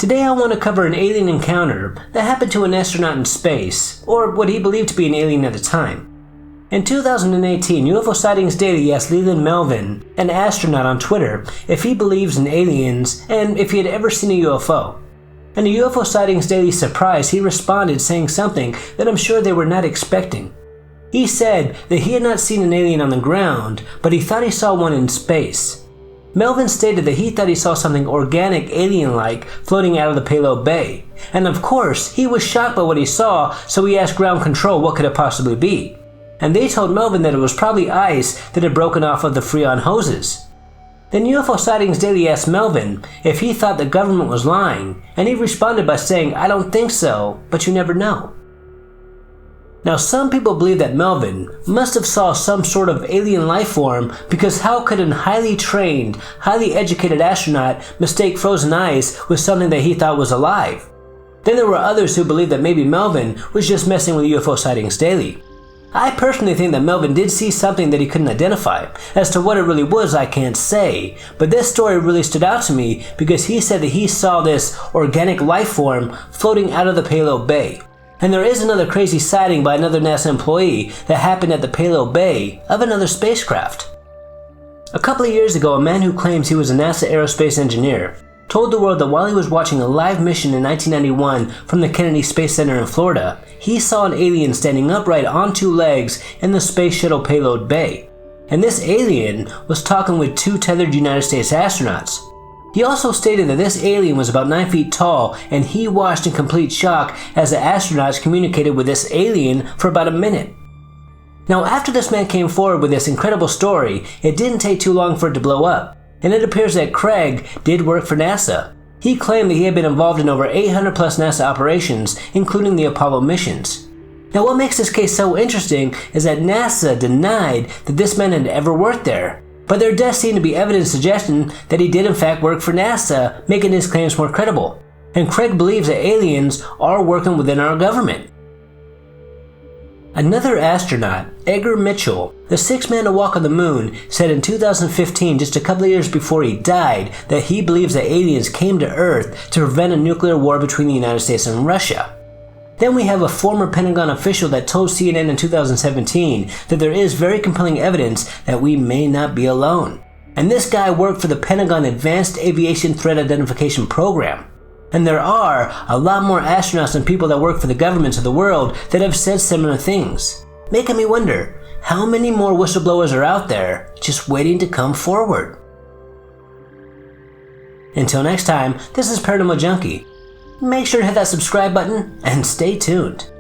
Today I want to cover an alien encounter that happened to an astronaut in space, or what he believed to be an alien at the time. In 2018, UFO Sightings Daily asked Leland Melvin, an astronaut, on Twitter if he believes in aliens and if he had ever seen a UFO. And to UFO Sightings Daily's surprise, he responded saying something that I'm sure they were not expecting. He said that he had not seen an alien on the ground, but he thought he saw one in space. Melvin stated that he thought he saw something organic, alien-like, floating out of the payload bay. And of course, he was shocked by what he saw, so he asked ground control what could it possibly be. And they told Melvin that it was probably ice that had broken off of the Freon hoses. Then UFO Sightings Daily asked Melvin if he thought the government was lying, and he responded by saying, "I don't think so, but you never know." Now some people believe that Melvin must have saw some sort of alien life form, because how could a highly trained, highly educated astronaut mistake frozen ice with something that he thought was alive? Then there were others who believed that maybe Melvin was just messing with UFO Sightings Daily. I personally think that Melvin did see something that he couldn't identify. As to what it really was, I can't say, but this story really stood out to me because he said that he saw this organic life form floating out of the payload bay. And there is another crazy sighting by another NASA employee that happened at the payload bay of another spacecraft. A couple of years ago, a man who claims he was a NASA aerospace engineer told the world that while he was watching a live mission in 1991 from the Kennedy Space Center in Florida, he saw an alien standing upright on two legs in the Space Shuttle payload bay. And this alien was talking with two tethered United States astronauts. He also stated that this alien was about 9 feet tall, and he watched in complete shock as the astronauts communicated with this alien for about a minute. Now, after this man came forward with this incredible story, it didn't take too long for it to blow up. And it appears that Craig did work for NASA. He claimed that he had been involved in over 800 plus NASA operations, including the Apollo missions. Now what makes this case so interesting is that NASA denied that this man had ever worked there. But there does seem to be evidence suggesting that he did in fact work for NASA, making his claims more credible. And Craig believes that aliens are working within our government. Another astronaut, Edgar Mitchell, the sixth man to walk on the moon, said in 2015, just a couple of years before he died, that he believes that aliens came to Earth to prevent a nuclear war between the United States and Russia. Then we have a former Pentagon official that told CNN in 2017 that there is very compelling evidence that we may not be alone. And this guy worked for the Pentagon Advanced Aviation Threat Identification Program. And there are a lot more astronauts and people that work for the governments of the world that have said similar things, making me wonder how many more whistleblowers are out there just waiting to come forward. Until next time, this is Paranormal Junkie. Make sure to hit that subscribe button and stay tuned.